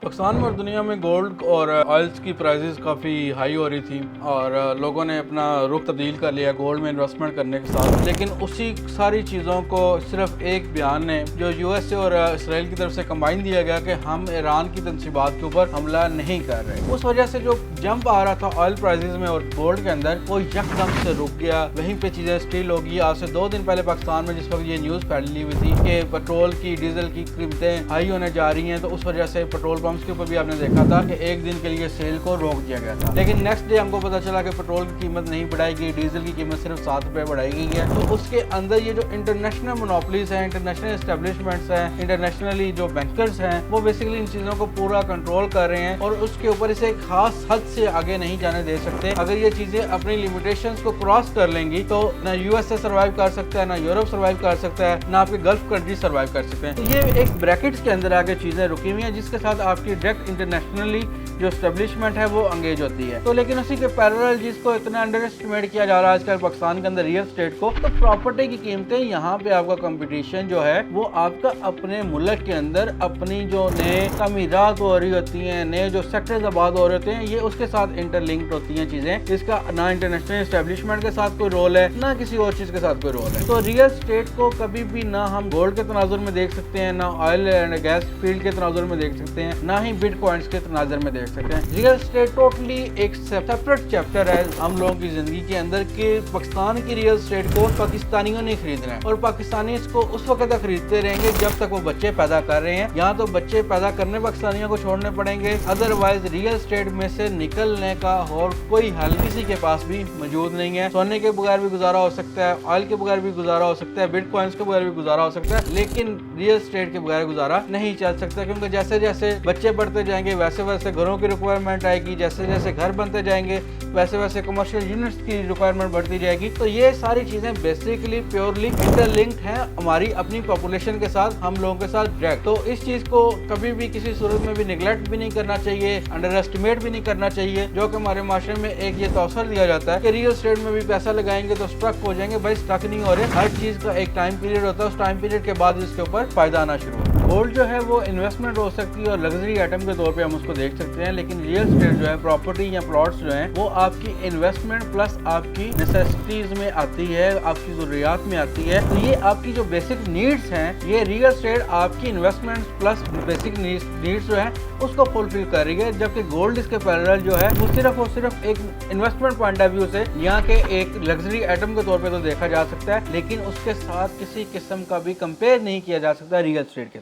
پاکستان میں اور دنیا میں گولڈ اور آئلس کی پرائزز کافی ہائی ہو رہی تھی اور لوگوں نے اپنا رخ تبدیل کر لیا گولڈ میں انویسٹمنٹ کرنے کے ساتھ، لیکن اسی ساری چیزوں کو صرف ایک بیان نے جو یو ایس اے اور اسرائیل کی طرف سے کمبائن دیا گیا کہ ہم ایران کی تنصیبات کے اوپر حملہ نہیں کر رہے، اس وجہ سے جو جمپ آ رہا تھا آئل پرائزز میں اور گولڈ کے اندر وہ یکدم سے رک گیا، وہیں پہ چیزیں اسٹیل ہو گئی۔ آج سے 2 دن پہلے پاکستان میں جس وقت یہ نیوز پھیلی ہوئی تھی کہ پیٹرول کی ڈیزل کی قیمتیں ہائی ہونے جا رہی ہیں، تو اس وجہ سے پیٹرول پمپس کے اوپر بھی آپ نے دیکھا تھا کہ ایک دن کے لیے سیل کو روک دیا گیا تھا، لیکن نیکسٹ ڈے ہم کو پتا چلا کہ پیٹرول کی قیمت نہیں بڑھائی گئی، ڈیزل کی قیمت صرف 7 روپے بڑھائی گئی ہے۔ تو اس کے اندر یہ جو انٹرنیشنل مونوپلیز ہیں، انٹرنیشنل اسٹیبلشمنٹس ہیں، انٹرنیشنلی جو بینکرز ہیں، وہ بیسیکلی ان چیزوں کو پورا کنٹرول کر رہے ہیں اور اس کے اوپر اسے ایک خاص حد سے آگے نہیں جانے دے سکتے۔ اگر یہ چیزیں اپنی لیمیٹیشنز کو کراس کر لیں گی تو نہ یو ایس اے سروائیو کر سکتا ہے، نہ یورپ سروائیو کر سکتا ہے، نہ آپ کے گلف کنٹری سروائیو کر سکتے ہیں۔ تو یہ ایک بریکٹس کے اندر آگے چیزیں رکی ہوئی ہیں جس کے ساتھ آپ کی ڈائریکٹ انٹرنیشنلی جو اسٹیبلشمنٹ ہے وہ انگیج ہوتی ہے۔ تو لیکن اسی کے پیرلل جس کو اتنا انڈر اسٹیمیٹ کیا جا رہا ہے آج کل پاکستان کے اندر ریئل اسٹیٹ کو، تو پراپرٹی کی قیمتیں یہاں پہ آپ کا کمپٹیشن جو ہے وہ آپ کا اپنے ملک کے اندر اپنی جو نئے تعمیرات ہو رہی ہوتی ہیں، نئے جو سیکٹرز آباد ہو رہے ہوتے ہیں، یہ اس کے ساتھ انٹر لنکڈ ہوتی ہیں چیزیں، جس کا نہ انٹرنیشنل اسٹیبلشمنٹ کے ساتھ کوئی رول ہے نہ کسی اور چیز کے ساتھ کوئی رول ہے۔ تو ریئل اسٹیٹ کو کبھی بھی نہ ہم گولڈ کے تناظر میں دیکھ سکتے ہیں، نہ آئل اینڈ گیس فیلڈ کے تناظر میں دیکھ سکتے ہیں، نہ ہی بٹ کوائنس کے تناظر میں دیکھ سکتے ہیں۔ ریئل اسٹیٹ ٹوٹلی ایک سیپریٹ چیپٹر ہے ہم لوگوں کی زندگی کے اندر کہ پاکستان کی ریئل اسٹیٹ کو پاکستانیوں نے خریدنا ہے اور پاکستانی اس کو اس وقت تک خریدتے رہیں گے جب تک وہ بچے پیدا کر رہے ہیں، یہاں تو بچے پیدا کرنے پاکستانیوں کو چھوڑنے پڑیں گے، ادروائز ریئل اسٹیٹ میں سے نکلنے کا اور کوئی حل کسی کے پاس بھی موجود نہیں ہے۔ سونے کے بغیر بھی گزارا ہو سکتا ہے، آئل کے بغیر بھی گزارا ہو سکتا ہے، بٹ کوائنس کے بغیر بھی گزارا ہو سکتا ہے، لیکن ریئل اسٹیٹ کے بغیر گزارا نہیں چل سکتا، کیونکہ جیسے جیسے بچے بڑھتے جائیں گے ویسے ویسے گھروں کی ریکوائرمنٹ آئے گی، جیسے جیسے گھر بنتے جائیں گے ویسے ویسے کمرشل یونٹس کی ریکوائرمنٹ بڑھتی جائے گی۔ تو یہ ساری چیزیں بیسیکلی پیورلی انٹر لنکڈ ہیں ہماری اپنی پاپولیشن کے ساتھ، ہم لوگوں کے ساتھ ڈائریکٹ۔ تو اس چیز کو کبھی بھی کسی صورت میں بھی نیگلیکٹ بھی نہیں کرنا چاہیے، انڈر ایسٹیمیٹ بھی نہیں کرنا چاہیے، جو کہ ہمارے معاشرے میں ایک یہ توثر دیا جاتا ہے کہ ریئل اسٹیٹ میں بھی پیسہ لگائیں گے تو اسٹرک ہو جائیں گے۔ بھائی اسٹرک نہیں ہو رہے، ہر چیز کا ایک ٹائم پیریڈ ہوتا ہے، اس ٹائم پیریڈ کے بعد اس کے اوپر فائدہ آنا شروع ہوتا ہے۔ گولڈ جو ہے وہ انویسٹمنٹ ہو سکتی ہے اور لگژری آئٹم کے طور پہ ہم اس کو دیکھ سکتے ہیں، لیکن ریئل اسٹیٹ جو ہے پراپرٹی یا پلاٹس جو ہیں وہ آپ کی انویسٹمنٹ پلس آپ کی نیسیسٹیز میں آتی ہے، آپ کی ضروریات میں آتی ہے۔ تو یہ آپ کی جو بیسک نیڈس ہیں، یہ ریئل اسٹیٹ آپ کی انویسٹمنٹ پلس بیسک نیڈس جو ہیں اس کو فلفل کر رہی ہے، جبکہ گولڈ اس کے پیرلل جو ہے وہ صرف اور صرف ایک انویسٹمنٹ پوائنٹ آف ویو سے یہاں کے ایک لگژری آئٹم کے طور پہ تو دیکھا جا سکتا ہے، لیکن اس کے ساتھ کسی قسم کا بھی کمپیئر نہیں کیا جا سکتا ریئل اسٹیٹ کے ساتھ۔